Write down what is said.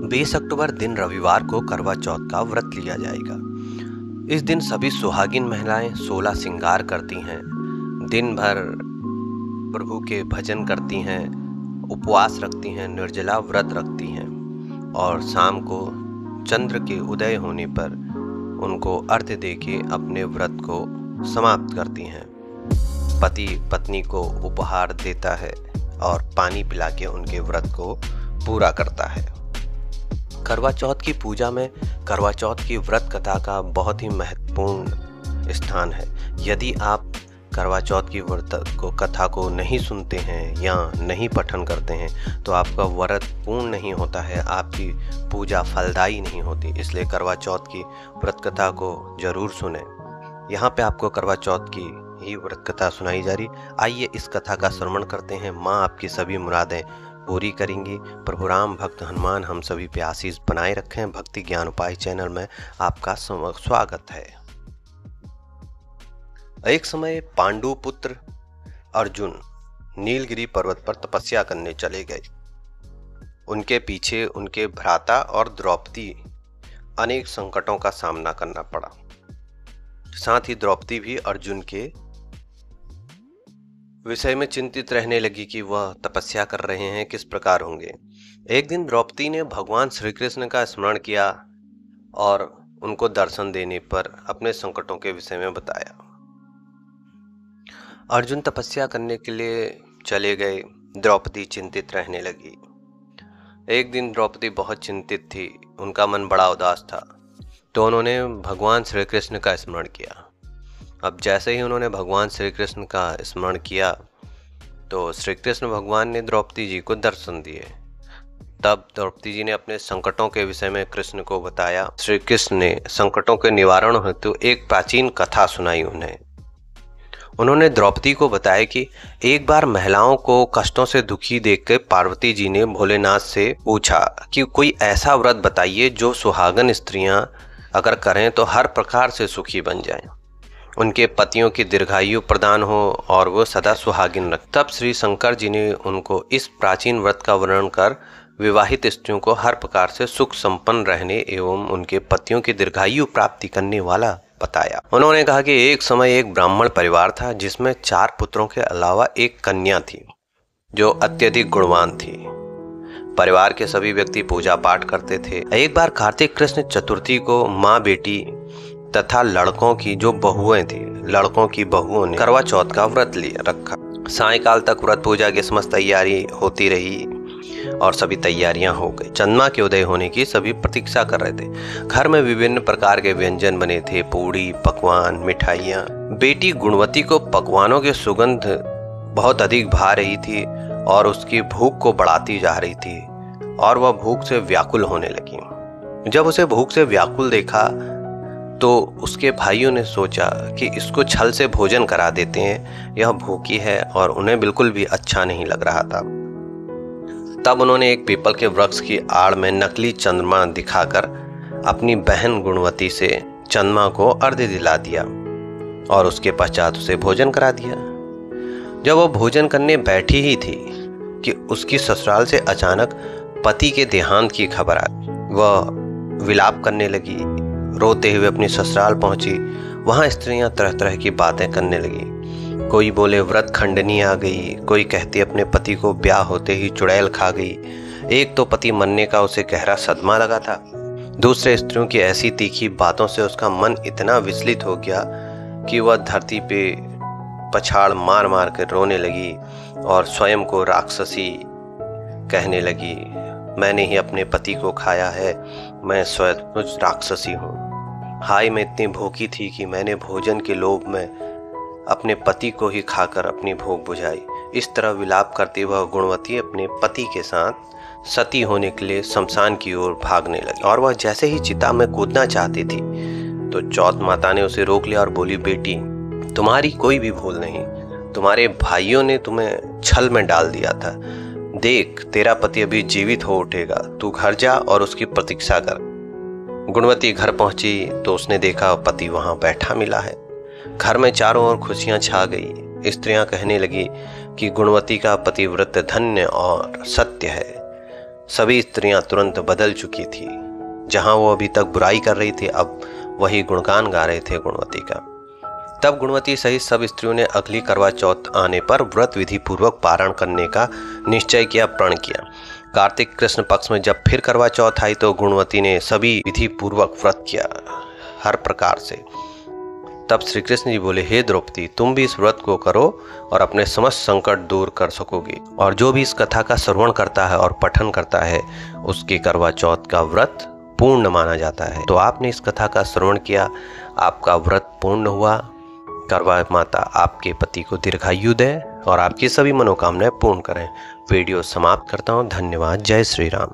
20 अक्टूबर दिन रविवार को करवा चौथ का व्रत लिया जाएगा। इस दिन सभी सुहागिन महिलाएं 16 श्रृंगार करती हैं, दिन भर प्रभु के भजन करती हैं, उपवास रखती हैं, निर्जला व्रत रखती हैं और शाम को चंद्र के उदय होने पर उनको अर्घ्य देके अपने व्रत को समाप्त करती हैं। पति पत्नी को उपहार देता है और पानी पिला के उनके व्रत को पूरा करता है। करवा चौथ की पूजा में करवा चौथ की व्रत कथा का बहुत ही महत्वपूर्ण स्थान है। यदि आप करवा चौथ की व्रत को कथा को नहीं सुनते हैं या नहीं पठन करते हैं तो आपका व्रत पूर्ण नहीं होता है, आपकी पूजा फलदायी नहीं होती। इसलिए करवा चौथ की व्रत कथा को जरूर सुने। यहाँ पे आपको करवा चौथ की ही व्रत कथा सुनाई जा रही। आइए इस कथा का श्रवण करते हैं। माँ आपकी सभी मुरादें पूरी करेंगी। प्रभु राम भक्त हनुमान हम सभी पे आशीष बनाए रखें। भक्ति ज्ञान उपाय चैनल में आपका स्वागत है। एक समय पांडु पुत्र अर्जुन नीलगिरी पर्वत पर तपस्या करने चले गए। उनके पीछे उनके भ्राता और द्रौपदी अनेक संकटों का सामना करना पड़ा। साथ ही द्रौपदी भी अर्जुन के विषय में चिंतित रहने लगी कि वह तपस्या कर रहे हैं, किस प्रकार होंगे। एक दिन द्रौपदी ने भगवान श्री कृष्ण का स्मरण किया और उनको दर्शन देने पर अपने संकटों के विषय में बताया। अर्जुन तपस्या करने के लिए चले गए। द्रौपदी चिंतित रहने लगी। एक दिन द्रौपदी बहुत चिंतित थी, उनका मन बड़ा उदास था, तो उन्होंने भगवान श्री कृष्ण का स्मरण किया। अब जैसे ही उन्होंने भगवान श्री कृष्ण का स्मरण किया तो श्री कृष्ण भगवान ने द्रौपदी जी को दर्शन दिए। तब द्रौपदी जी ने अपने संकटों के विषय में कृष्ण को बताया। श्री कृष्ण ने संकटों के निवारण हेतु एक प्राचीन कथा सुनाई उन्हें। उन्होंने द्रौपदी को बताया कि एक बार महिलाओं को कष्टों से दुखी देखकर पार्वती जी ने भोलेनाथ से पूछा कि कोई ऐसा व्रत बताइए जो सुहागन स्त्रियां अगर करें तो हर प्रकार से सुखी बन जाएं, उनके पतियों की दीर्घायु प्रदान हो और वो सदा सुहागिन रख। तब श्री शंकर जी ने उनको इस प्राचीन व्रत का वर्णन कर विवाहित स्त्रियों को हर प्रकार से सुख संपन्न रहने एवं उनके पतियों की दीर्घायु प्राप्ति करने वाला बताया। उन्होंने कहा कि एक समय एक ब्राह्मण परिवार था जिसमें 4 पुत्रों के अलावा एक कन्या थी जो अत्यधिक गुणवान थी। परिवार के सभी व्यक्ति पूजा पाठ करते थे। एक बार कार्तिक कृष्ण चतुर्थी को माँ बेटी तथा लड़कों की जो बहुएं थी, लड़कों की बहुओं ने करवा चौथ का व्रत लिया रखा। सायकाल तक व्रत पूजा की समस्त तैयारी होती रही और सभी तैयारियां हो गई। चंद्रमा के उदय होने की सभी प्रतीक्षा कर रहे थे। घर में विभिन्न प्रकार के व्यंजन बने थे, पूड़ी, पकवान, मिठाइयाँ। बेटी गुणवती को पकवानों की सुगंध बहुत अधिक भा रही थी और उसकी भूख को बढ़ाती जा रही थी और वह भूख से व्याकुल होने लगी। जब उसे भूख से व्याकुल देखा तो उसके भाइयों ने सोचा कि इसको छल से भोजन करा देते हैं, यह भूखी है और उन्हें बिल्कुल भी अच्छा नहीं लग रहा था। तब उन्होंने एक पीपल के वृक्ष की आड़ में नकली चंद्रमा दिखाकर अपनी बहन गुणवती से चंद्रमा को अर्घ्य दिला दिया और उसके पश्चात उसे भोजन करा दिया। जब वो भोजन करने बैठी ही थी कि उसकी ससुराल से अचानक पति के देहांत की खबर आई। वह विलाप करने लगी, रोते हुए अपनी ससुराल पहुंची। वहां स्त्रियां तरह तरह की बातें करने लगी। कोई बोले व्रत खंडनी आ गई, कोई कहती अपने पति को ब्याह होते ही चुड़ैल खा गई। एक तो पति मरने का उसे गहरा सदमा लगा था। दूसरे स्त्रियों की ऐसी तीखी बातों से उसका मन इतना विचलित हो गया कि वह धरती पे पछाड़ मार मार कर रोने लगी और स्वयं को राक्षसी कहने लगी। मैंने ही अपने पति को खाया है, मैं स्वयं राक्षसी हूँ। हाय, मैं इतनी भूखी थी कि मैंने भोजन के लोभ में अपने पति को ही खाकर अपनी भूख बुझाई। इस तरह विलाप करती वह गुणवती अपने पति के साथ सती होने के लिए शमशान की ओर भागने लगी और वह जैसे ही चिता में कूदना चाहती थी तो चौथ माता ने उसे रोक लिया और बोली, बेटी तुम्हारी कोई भी भूल नहीं, तुम्हारे भाइयों ने तुम्हें छल में डाल दिया था। देख, तेरा पति अभी जीवित हो उठेगा, तू घर जा और उसकी प्रतीक्षा कर। गुणवती घर पहुंची तो उसने देखा पति वहां बैठा मिला है। घर में चारों ओर खुशियां छा गई। स्त्रियां कहने लगी कि गुणवती का पतिव्रत धन्य और सत्य है। सभी स्त्रियां तुरंत बदल चुकी थी। जहां वो अभी तक बुराई कर रही थी, अब वही गुणगान गा रहे थे गुणवती का। तब गुणवती सहित सब स्त्रियों ने अगली करवा चौथ आने पर व्रत विधि पूर्वक पारण करने का निश्चय किया, प्रण किया। कार्तिक कृष्ण पक्ष में जब फिर करवा चौथ आई तो गुणवती ने सभी विधि पूर्वक व्रत किया हर प्रकार से। तब श्री कृष्ण जी बोले, हे द्रौपदी, तुम भी इस व्रत को करो और अपने समस्त संकट दूर कर सकोगे। और जो भी इस कथा का श्रवण करता है और पठन करता है, उसके करवा चौथ का व्रत पूर्ण माना जाता है। तो आपने इस कथा का श्रवण किया, आपका व्रत पूर्ण हुआ। करवा माता आपके पति को दीर्घायु दे और आपकी सभी मनोकामनाएं पूर्ण करें। वीडियो समाप्त करता हूं। धन्यवाद। जय श्री राम।